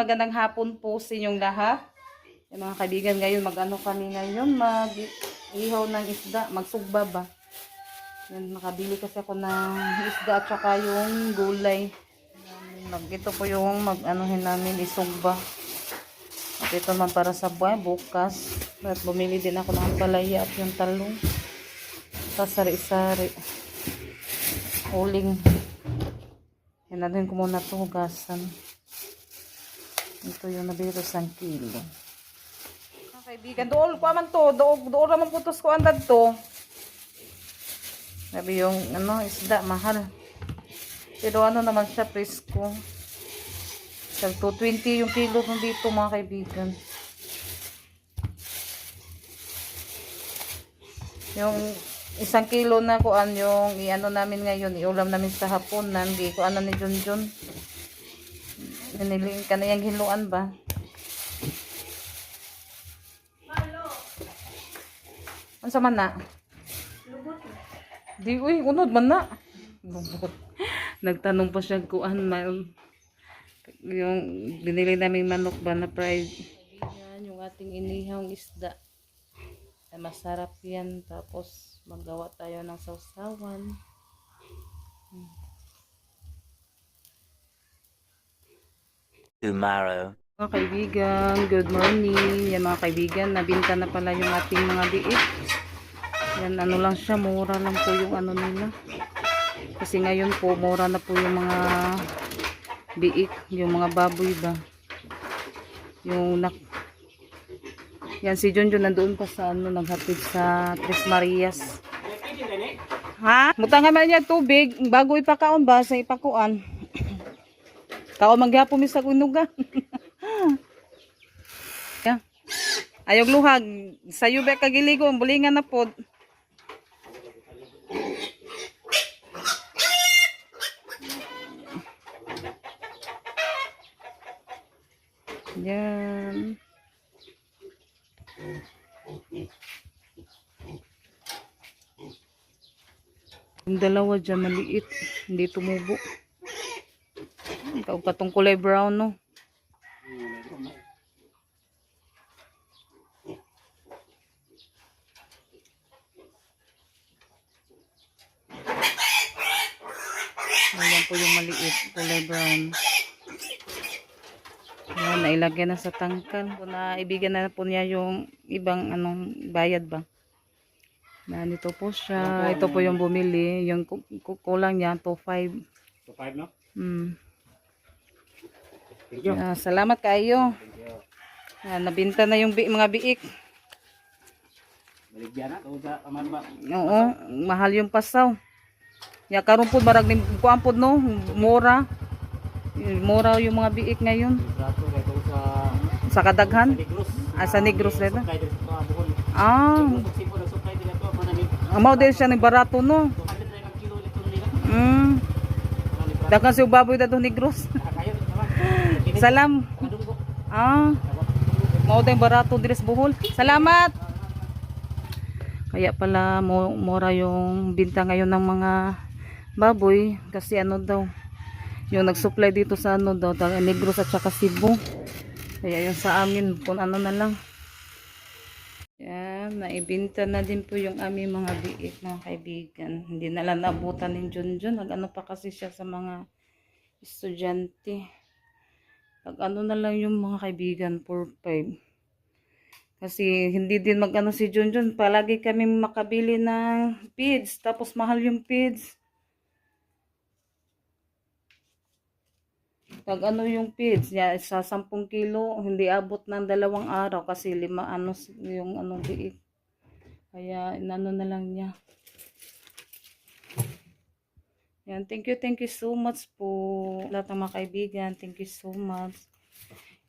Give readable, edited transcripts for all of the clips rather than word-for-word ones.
magandang hapon po sa inyong lahat. Mga kaibigan, ngayon mag-ano kami ngayon, mag-ihaw ng isda, magsugba ba. Yan, nakabili kasi ako ng isda at saka yung gulay. Ito po yung mag-anuhin namin, isugba. At ito man para sa bukas. At bumili din ako ng palaya at yung talong. Sari-sari. Uling. Yan, natin ko muna ito, hugasan. Ito yung nabili ko 1 kilo. Kaibigan, doon ko man to, doon naman putos ko andad to. Sabi yung isda mahal. Pero naman siya presko. Tag 220 yung kilo ng dito mga kaibigan. Yung 1 kilo na kuan yung namin ngayon, iulam namin sa hapunan, di ko ni Junjun. Niniling ka na yung hiluan ba? Sa man na? Lubot. Di, uy, unod man na. Lubot. Nagtanong pa siya kuan yung binili namin manok ba na fried. Yan, yung ating inihang isda. Masarap yan. Tapos magawa tayo ng sausawan. Tomorrow. Mga kaibigan, good morning. Yan mga kaibigan, nabinta na pala yung ating mga biik. Yan, lang siya, mura lang po yung nila. Kasi ngayon po, mura na po yung mga biik, yung mga baboy ba. Yan, si Junjun nandoon pa sa naghatid sa Tres Marias. Ha? Mutangan man niya tubig, bago ipakaon ba, sa ipakuan. Kaon maghapon mi sa unugan. Yeah. Ayog luhag sa yube kagiligo bulingan na pod. Yan. Yung dalawa dyan maliit, hindi tumubo. Katong kulay brown, no? Ayan po yung maliit, kulay brown. Ayan, nailagyan na sa tangkal. Naibigan na po niya yung ibang bayad ba. Na nito po siya. Ito po yung bumili. Yung kulang niya, 2.5. 2.5, no? Salamat kayo. Nabinta na yung mga biik. Baligyan na, tuga aman ba? Oo, mahal yung pasaw. Ya karon po marag ning kuan pod no, mura. Mura yung mga biik ngayon. Trato kay Sa kadaghan? Negros. Sa Negros dito. Supply dito sa Bohol. Sipo na supply dito manamit. Amo din siya ni barato no. 200 na kilo nito nila. Dagan si baboy dato Negros. Kayo naman. Salam. Mao din barato diri sa Bohol. Salamat. Kaya pala mura yung binta ngayon ng mga baboy kasi daw yung nagsupply dito sa daw Negros at saka Cebu. Kaya yung sa amin kung na lang. Yan, naibinta na din po yung aming mga biik mga kaibigan. Hindi na lang naabutan ni Junjun. Pa kasi siya sa mga estudyante. Na lang yung mga kaibigan 4-5. Kasi hindi din si Junjun. Palagi kami makabili ng feeds. Tapos mahal yung feeds. Pag yung feeds niya sa 10 kilo, hindi abot ng 2 araw kasi 5 yung biik. Kaya na lang niya. Yan, thank you so much po. Lahat ng mga kaibigan, thank you so much.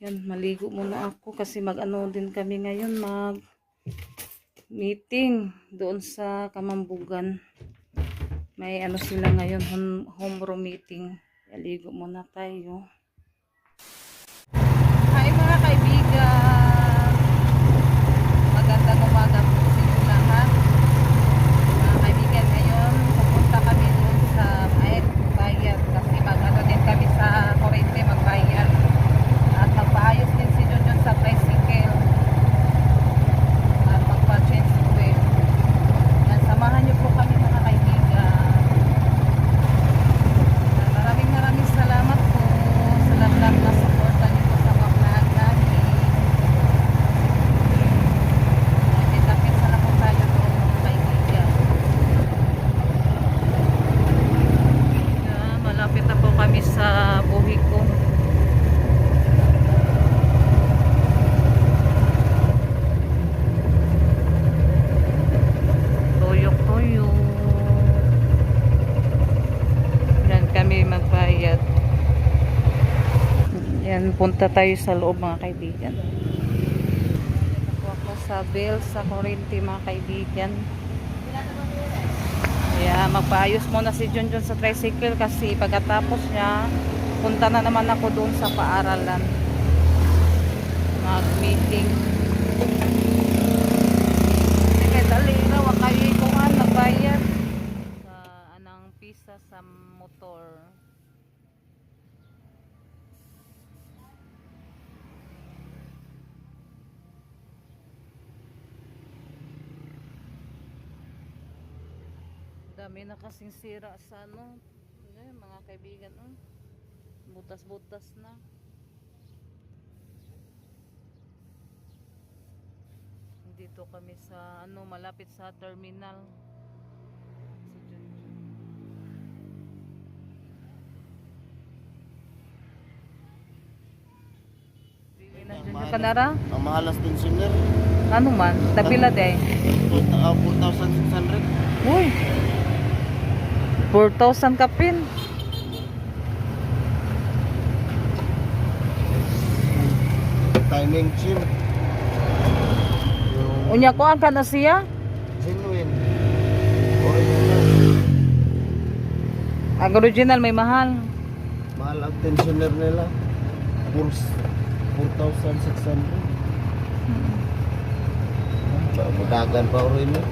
Yan, maligo muna ako kasi din kami ngayon, meeting doon sa Kamambugan. May sila ngayon, home room meeting. Aligo muna tayo. Hi mga kaibigan. Magandang umaga po sa inyo lahat. Mga kaibigan, ngayon pupunta kami doon sa bayad kasi din kami sa kuryente magbayad. At Papunta tayo sa loob mga kaibigan. Nakuha ko sa bill sa kurente mga kaibigan. Kaya magpaayos muna si Junjun sa tricycle kasi pagkatapos niya, punta na naman ako doon sa paaralan. Mag-meeting. Sige, dali na. Wag kayo ikuhan. Magbayad. Sa anang pisa sa motor. Dami na kasing sira sa ano. Mga kaibigan. Butas-butas na. Dito kami sa ano, malapit sa terminal. Si Junjun. Bili na Junjun Kanara. Ang mahalas din senior. Ano man? Tapila day. 4,600. Uy. 4,000 kapin. Timing chip. Unya ko ang kana siya. Genuine. Original. Ang original may mahal. Mahal ang tensioner nila. 4,600. Mudagan pa rin eh.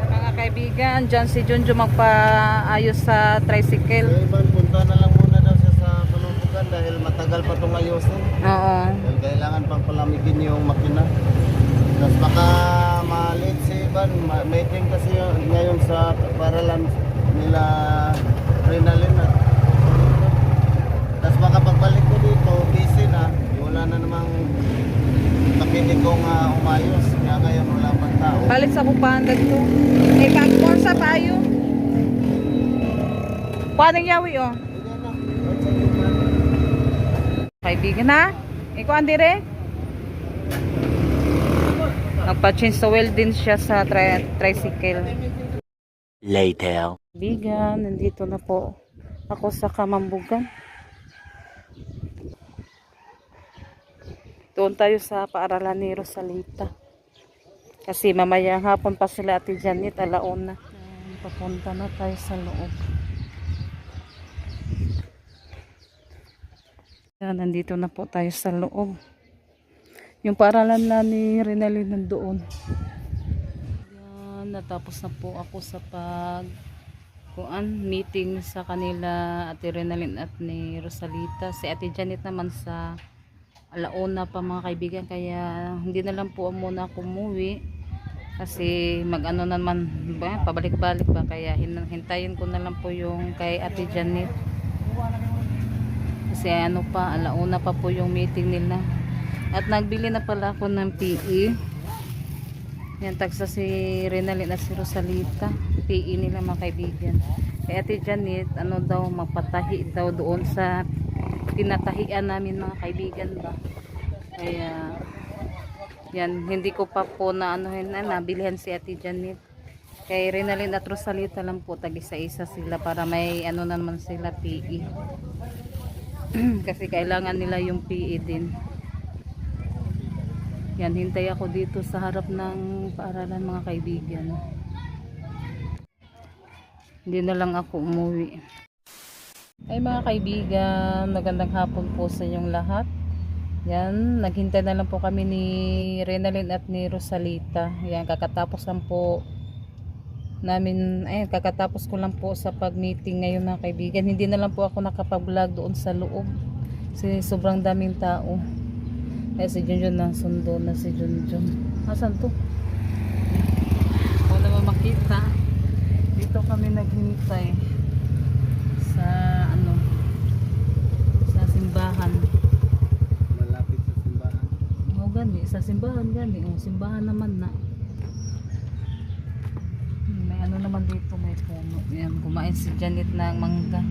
Mga kaibigan, dyan si Junjun magpaayos sa tricycle. Kaya Ivan, punta na lang muna daw siya sa Palupugan dahil matagal pa itong ayusin. Oo. Dahil kailangan pang palamigin yung makina. Tapos baka maliit si Ivan. Meeting kasi ngayon sa paralan nila Renalyn. Tapos baka pagbalik ko dito, busy na. Wala na namang makinig kong umayos. Kaya ngayon wala pang tao. Palit sa kupahan dito. Eh, pag-more sa tayo. Paano yawi oh? Kaibigan ha? Ikaw andire? Nagpa-change sa oil din siya sa tricycle. Later. Kaibigan, nandito na po ako sa Kamambugan. Doon tayo sa paaralan ni Rosalita. Kasi mamaya hapon pa sila Ate Janet, alauna. Papunta na tayo sa loob. Yan, nandito na po tayo sa loob. Yung paaralan na ni Renalyn nandoon. Yan, natapos na po ako sa meeting sa kanila Ate Renalyn at ni Rosalita. Si Ate Janet naman sa alauna pa mga kaibigan, kaya hindi na lang po muna ako umuwi kasi mag-ano naman ba, pabalik-balik ba, kaya hintayin ko na lang po yung kay Ate Janet kasi ano pa, alauna pa po yung meeting nila. At nagbili na pala ako ng PE. Yan, tagsa si Renalyn at si Rosalita. PE nila mga kaibigan. Kaya Ate Janet, ano daw, magpatahi daw doon sa pinatahian namin mga kaibigan ba. Kaya, yan, hindi ko pa po na nabilihan si Ate Janet. Kay Renalyn at Rosalita lang po, tag-isa-isa sila para may ano naman sila PE. Kasi kailangan nila yung PE din. Yan, hintay ako dito sa harap ng paaralan mga kaibigan. Hindi na lang ako umuwi. Ay mga kaibigan, magandang hapon po sa inyong lahat. Yan, naghintay na lang po kami ni Renalyn at ni Rosalita. Yan, kakatapos lang po namin, kakatapos ko lang po sa pag-meeting ngayon mga kaibigan. Hindi na lang po ako nakapag-vlog doon sa loob. Kasi sobrang daming tao. Kaya si Junjun na, sundo na si Junjun. Asan to? Wala naman makita. Dito kami naghintay sa sa simbahan. Malapit sa simbahan. Gani, sa simbahan gani. Simbahan naman na. May ano naman dito, may puno. Yan, kumain si Janet ng mangga.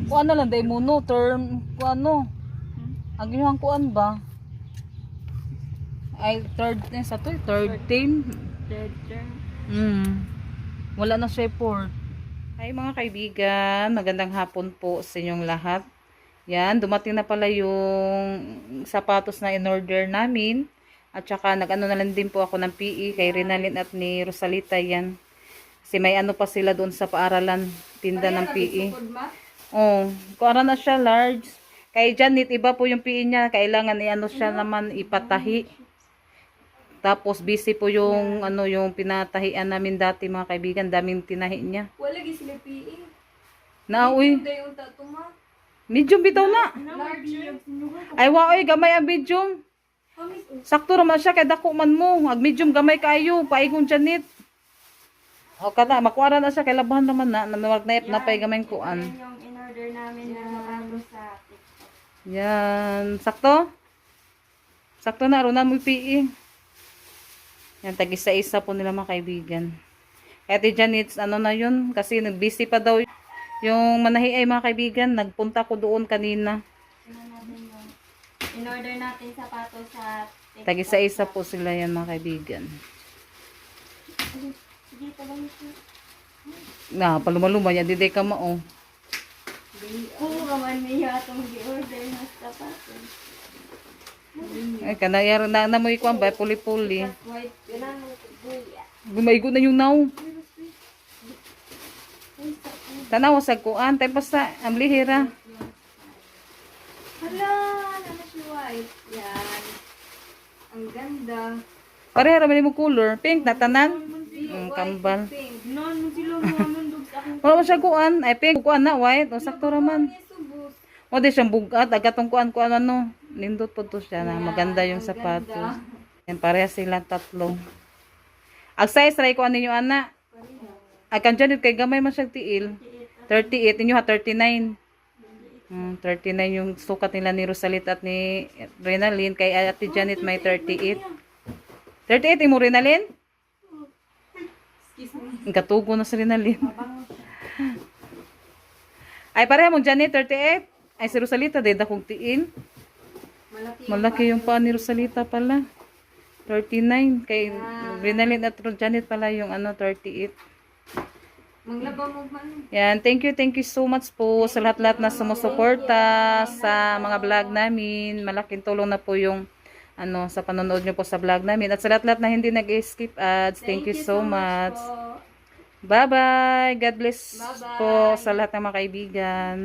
Kung ano lang, day muno, term, kung ano. Ang inyong kuan ba? ay third sa to, third team. Third term. Wala na siya fourth. Hi mga kaibigan, magandang hapon po sa inyong lahat. Yan, dumating na pala yung sapatos na in-order namin. At saka nag-ano na lang din po ako ng PE kay Rinalyn at ni Rosalita yan. Kasi may ano pa sila doon sa paaralan, tinda ng PE. Oh, kuara na siya large. Kay Janet, iba po yung PE niya, kailangan i-ano siya naman ipatahi. Tapos busy po yung ano yung pinatahian namin dati mga kaibigan, daming tinahi niya. Wala gi sila PE. Nauy, Dayon ta tuma. medium bitaw na. Large. Ay waoy, gamay ang medium. Sakto raman siya kay dako man mo. Ag medium gamay kayo, paingon Janet. O kada makuara na siya kay labahan naman na namawag na na pay gamay kuan. Yan yung in-order namin na ano sa TikTok. Yan, sakto? Sakto na runa mo PE. Yan, tag-isa-isa po nila mga kaibigan. Kaya ti Janet, ano na yun? Kasi busy pa daw yung manahi ay mga kaibigan. Nagpunta ko doon kanina. In-order natin sapatos sa TikTok. Tag-isa-isa po sila yan mga kaibigan. Sige, tabang ito. Na, paluma-luma yan. Diday ka mao. Oo, kaman niya itong di-order na sapatos. Ay, kanayar na namoy ko ba? Puli-puli. White. Ganang buya. Gumaigo na yung naw. Tanaw sa kuan. Tayo pa sa amlihira. Hala, ano si white? Yan. Ang ganda. Pareha naman yung color. Pink na tanan. Kambal. Pink. Non, sila mga nundog sa akin. Wala mo siya kuan. Ay, pink. Kuan na, white. O, sakto raman. Subos. O, di siyang bugat. Agatong kuan ano. Nindot po to siya na maganda yung sapatos. Yan, pareha sila tatlo. Ag size, try ko ano ninyo, ana. Akan dyan, kay gamay man siyang tiil. 38, inyo ha, 39. 39 yung sukat nila ni Rosalita at ni Rinalyn. Kay Ate Janet may 38. 38 mo Rinalyn? Ang katugo na si Rinalyn. Ay, pareha mong Janet, 38. Ay, si Rosalita, dahil akong tiil. Malaki yung pa ni Rosalita pala. 39. Kay Rinalyn at Janet pala yung ano, 38. Manglaba mo man. Yan, thank you so much po sa lahat-lahat na sumusuporta sa mga vlog namin. Malaking tulong na po yung ano sa panonood nyo po sa vlog namin. At sa lahat-lahat na hindi nag-skip ads, thank you so much. Po. Bye-bye. God bless Bye-bye. po sa lahat ng mga kaibigan.